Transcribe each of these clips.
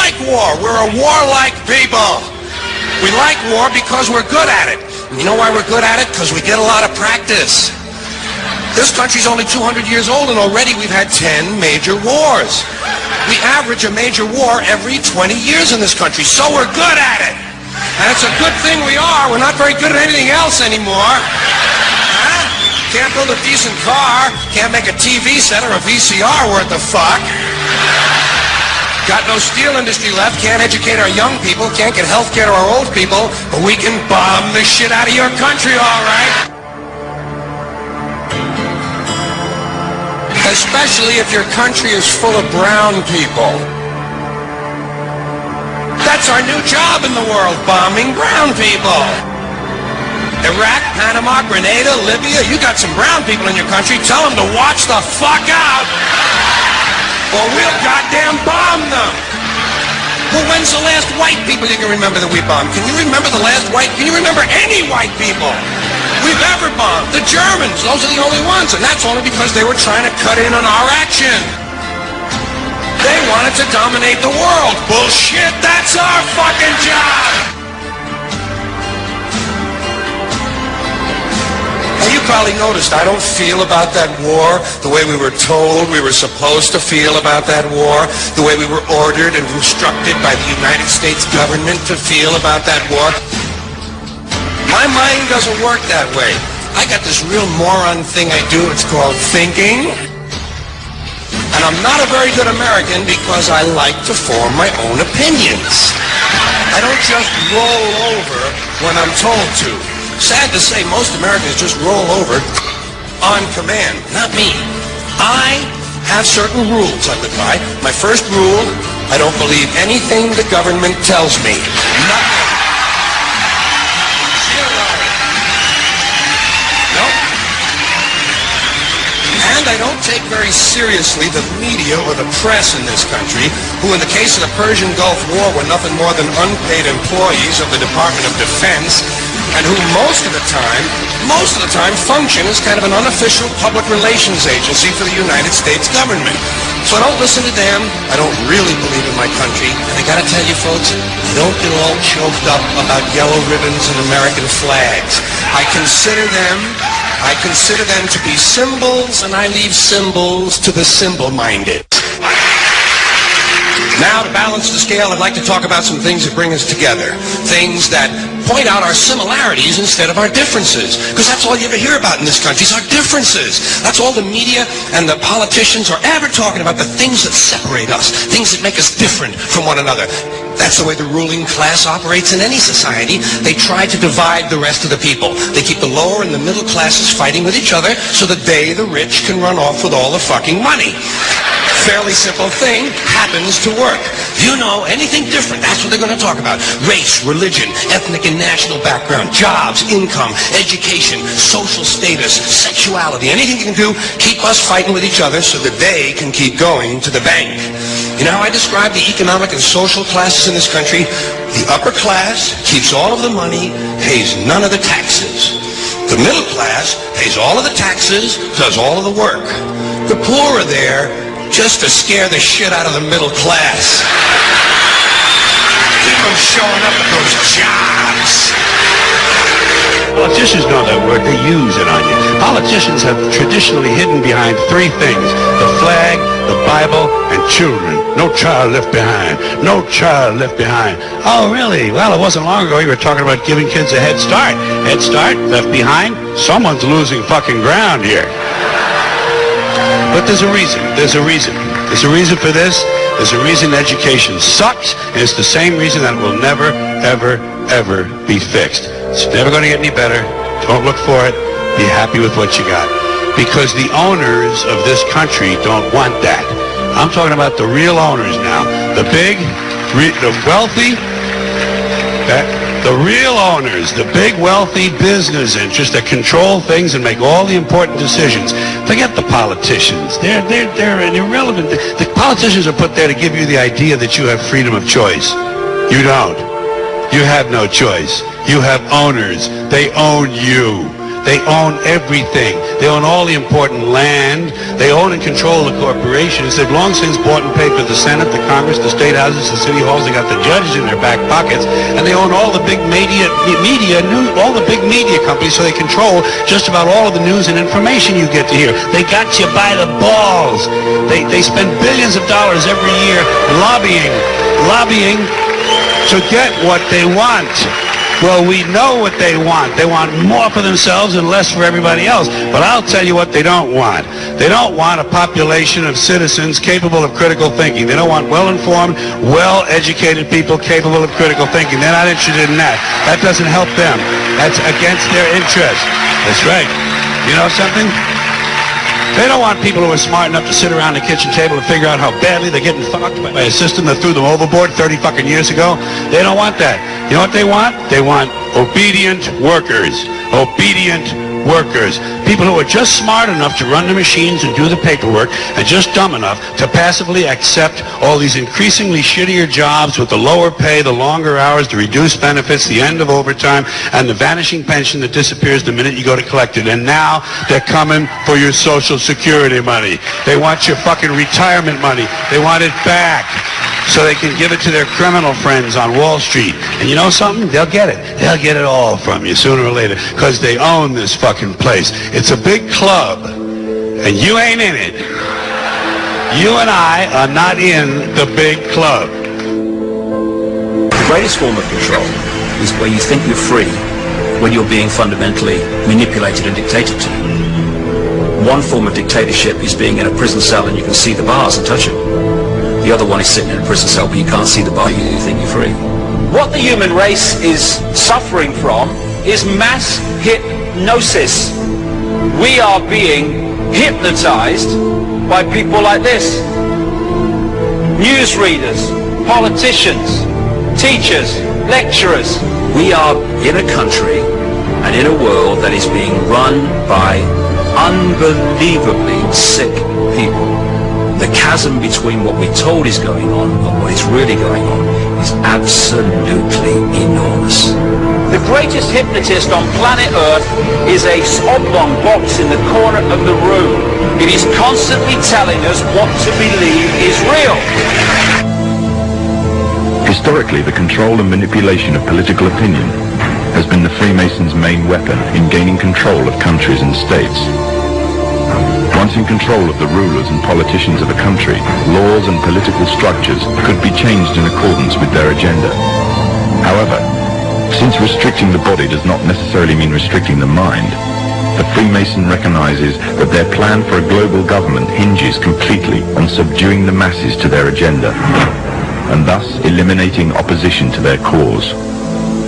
like war. We're a warlike people. We like war because we're good at it. And you know why we're good at it? Because we get a lot of practice. This country's only 200 years old, and already we've had 10 major wars. We average a major war every 20 years in this country, so we're good at it. And it's a good thing we are. We're not very good at anything else anymore. Huh? Can't build a decent car. Can't make a TV set or a VCR worth of fuck. Got no steel industry left. Can't educate our young people. Can't get health care to our old people. But we can bomb the shit out of your country, all right? Especially if your country is full of brown people. That's our new job in the world, bombing brown people. Iraq, Panama, Grenada, Libya, you got some brown people in your country. Tell them to watch the fuck out, or we'll goddamn bomb them. Well, when's the last white people you can remember that we bombed? Can you remember the last white? Can you remember any white people we've ever bombed? The Germans, those are the only ones, and that's only because they were trying to cut in on our action. They wanted to dominate the world. Bullshit, that's our fucking job. Now, you probably noticed I don't feel about that war the way we were told we were supposed to feel about that war, the way we were ordered and instructed by the United States government to feel about that war. My mind doesn't work that way. I got this real moron thing I do. It's called thinking. And I'm not a very good American because I like to form my own opinions. I don't just roll over when I'm told to. Sad to say, most Americans just roll over on command. Not me. I have certain rules I live by. My first rule, I don't believe anything the government tells me. Nothing. And I don't take very seriously the media or the press in this country, who in the case of the Persian Gulf War were nothing more than unpaid employees of the Department of Defense, and who most of the time function as kind of an unofficial public relations agency for the United States government. So I don't listen to them. I don't really believe in my country. And I gotta tell you folks, I don't get all choked up about yellow ribbons and American flags. I consider them to be symbols, and I leave symbols to the symbol-minded. Now, to balance the scale, I'd like to talk about some things that bring us together. Things that point out our similarities instead of our differences. Because that's all you ever hear about in this country is our differences. That's all the media and the politicians are ever talking about, the things that separate us, things that make us different from one another. That's the way the ruling class operates in any society. They try to divide the rest of the people. They keep the lower and the middle classes fighting with each other so that they, the rich, can run off with all the fucking money. Fairly simple thing, happens to work. If you know anything different, that's what they're going to talk about. Race, religion, ethnic and national background, jobs, income, education, social status, sexuality, anything you can do, keep us fighting with each other so that they can keep going to the bank. You know how I describe the economic and social classes in this country? The upper class keeps all of the money, pays none of the taxes. The middle class pays all of the taxes, does all of the work. The poor are there just to scare the shit out of the middle class. Keep them showing up at those jobs. Politicians know that word. They use it on you. Politicians have traditionally hidden behind three things: the flag, the Bible, and children. No child left behind. No child left behind. Oh, really? Well, it wasn't long ago you were talking about giving kids a head start. Head start? Left behind? Someone's losing fucking ground here. But there's a reason. There's a reason. There's a reason for this. There's a reason education sucks, and it's the same reason that it will never, ever, ever be fixed. It's never going to get any better. Don't look for it. Be happy with what you got. Because the owners of this country don't want that. I'm talking about the real owners now. The big, the wealthy, the real owners, the big wealthy business interests that control things and make all the important decisions. Forget the politicians. They're irrelevant. The politicians are put there to give you the idea that you have freedom of choice. You don't. You have no choice. You have owners. They own you. They own everything. They own all the important land. They own and control the corporations. They've long since bought and paid for the Senate, the Congress, the state houses, the city halls. They got the judges in their back pockets, and they own all the big all the big media companies, so they control just about all of the news and information you get to hear. They got you by the balls. They spend billions of dollars every year lobbying to get what they want. Well, we know what they want. They want more for themselves and less for everybody else. But I'll tell you what they don't want. They don't want a population of citizens capable of critical thinking. They don't want well-informed, well-educated people capable of critical thinking. They're not interested in that. That doesn't help them. That's against their interest. That's right. You know something? They don't want people who are smart enough to sit around the kitchen table and figure out how badly they're getting fucked by a system that threw them overboard 30 fucking years ago. They don't want that. You know what they want? They want obedient workers. Obedient workers. People who are just smart enough to run the machines and do the paperwork, and just dumb enough to passively accept all these increasingly shittier jobs with the lower pay, the longer hours, the reduced benefits, the end of overtime, and the vanishing pension that disappears the minute you go to collect it. And now they're coming for your Social Security money. They want your fucking retirement money. They want it back so they can give it to their criminal friends on Wall Street. And you know something? They'll get it. They'll get it all from you sooner or later, because they own this fucking place. It's a big club, and you ain't in it. You and I are not in the big club. The greatest form of control is where you think you're free when you're being fundamentally manipulated and dictated to. One form of dictatorship is being in a prison cell and you can see the bars and touch it. The other one is sitting in a prison cell but you can't see the bar, you think you're free. What the human race is suffering from is mass hypnosis. We are being hypnotized by people like this. Newsreaders, politicians, teachers, lecturers. We are in a country and in a world that is being run by unbelievably sick people. The chasm between what we're told is going on and what is really going on is absolutely enormous. The greatest hypnotist on planet Earth is a oblong box in the corner of the room. It is constantly telling us what to believe is real. Historically, the control and manipulation of political opinion has been the Freemasons' main weapon in gaining control of countries and states. Once in control of the rulers and politicians of a country, laws and political structures could be changed in accordance with their agenda. However, since restricting the body does not necessarily mean restricting the mind, the Freemason recognizes that their plan for a global government hinges completely on subduing the masses to their agenda, and thus eliminating opposition to their cause.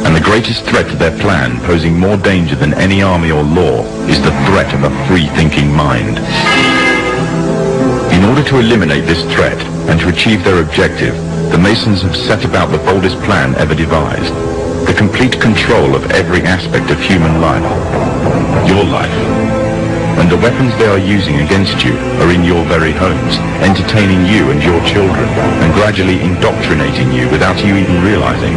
And the greatest threat to their plan, posing more danger than any army or law, is the threat of a free-thinking mind. In order to eliminate this threat and to achieve their objective, the Masons have set about the boldest plan ever devised: the complete control of every aspect of human life, your life. And the weapons they are using against you are in your very homes, entertaining you and your children, and gradually indoctrinating you without you even realizing.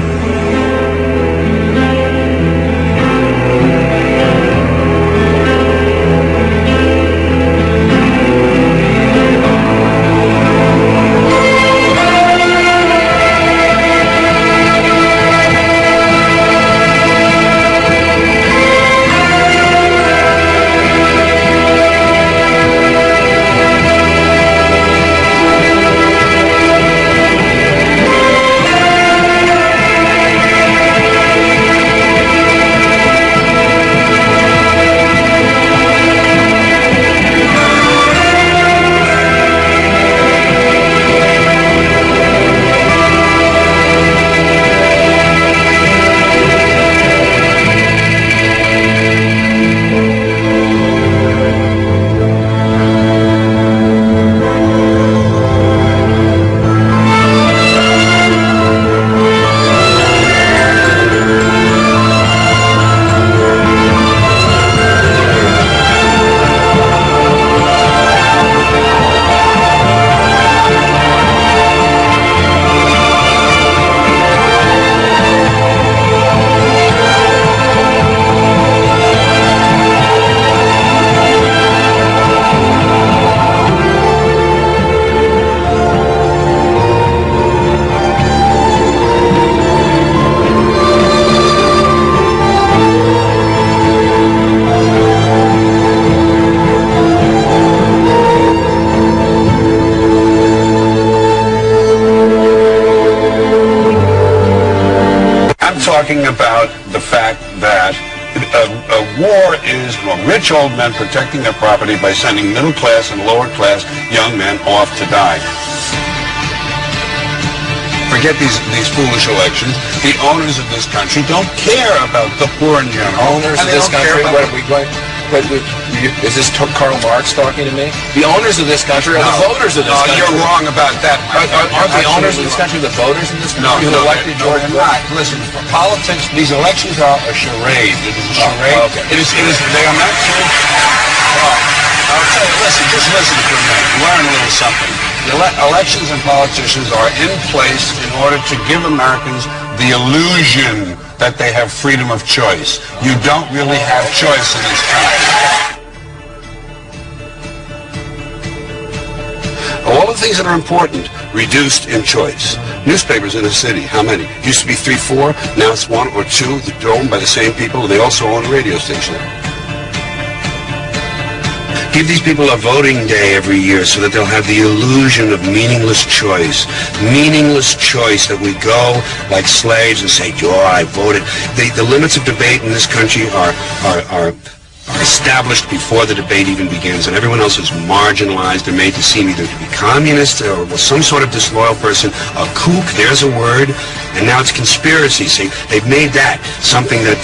talking about the fact that a war is rich old men protecting their property by sending middle class and lower class young men off to die. Forget these foolish elections. The owners of this country don't care about the poor in general. Owners of this country, is this Karl Marx talking to me? The owners of this country are the voters of this country. You're wrong about that. Aren't the owners of this country the voters in this country who elected George Bush? Listen, politics, these elections are a charade. It is a charade. Okay. They are not true. I'll tell you, just listen for a minute. Learn a little something. Elections and politicians are in place in order to give Americans the illusion that they have freedom of choice. You don't really have choice in this country. All the things that are important, reduced in choice. Newspapers in the city, how many? Used to be 3, 4, now it's 1 or 2. They're owned by the same people. They also own a radio station. Give these people a voting day every year so that they'll have the illusion of meaningless choice. Meaningless choice that we go like slaves and say, I voted. The limits of debate in this country are established before the debate even begins, and everyone else is marginalized. They're made to seem either to be communist or some sort of disloyal person. A kook, there's a word, and now it's conspiracy. See, they've made that something that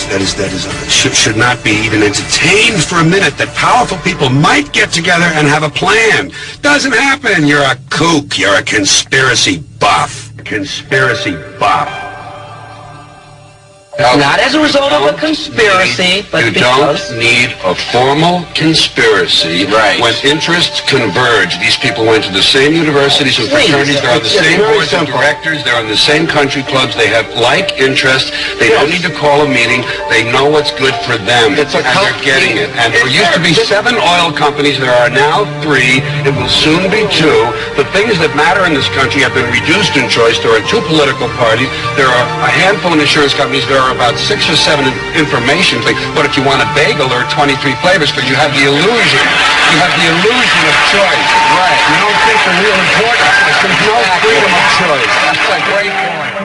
should not be even entertained for a minute. That powerful people might get together and have a plan. Doesn't happen. You're a kook. You're a conspiracy buff. Conspiracy buff. Not as a result of a conspiracy, but you because... don't need a formal conspiracy when interests converge. These people went to the same universities and fraternities. They're on the same boards of directors. They're in the same country clubs. They have like interests. They don't need to call a meeting. They know what's good for them, and they're getting it. And there used to be 7 oil companies. There are now 3. It will soon be 2. The things that matter in this country have been reduced in choice. There are 2 political parties. There are a handful of insurance companies. There are about 6 or 7 information things. But if you want a bagel, there are 23 flavors because you have the illusion. You have the illusion of choice. Right. You don't think the real important is there's no freedom of choice. That's a great point.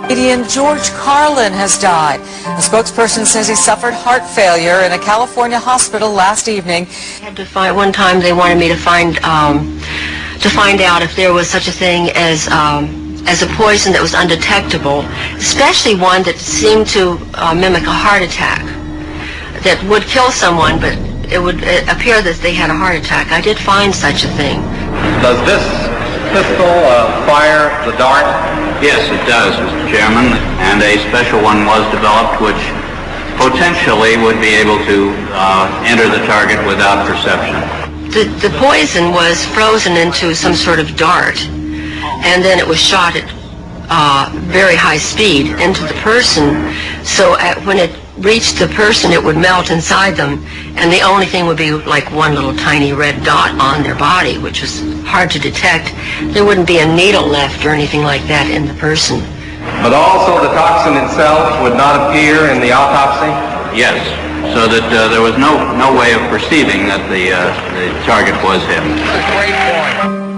Comedian George Carlin has died. A spokesperson says he suffered heart failure in a California hospital last evening. One time they wanted me to find out if there was such a thing as a poison that was undetectable, especially one that seemed to mimic a heart attack, that would kill someone, but it would appear that they had a heart attack. I did find such a thing. Does this pistol fire the dart? Yes, it does, Mr. Chairman, and a special one was developed which potentially would be able to enter the target without perception. The poison was frozen into some sort of dart, and then it was shot at very high speed into the person, so when it reached the person it would melt inside them, and the only thing would be like one little tiny red dot on their body, which was hard to detect. There wouldn't be a needle left or anything like that in the person. But also the toxin itself would not appear in the autopsy? Yes, so that there was no way of perceiving that the target was him. That's a great point.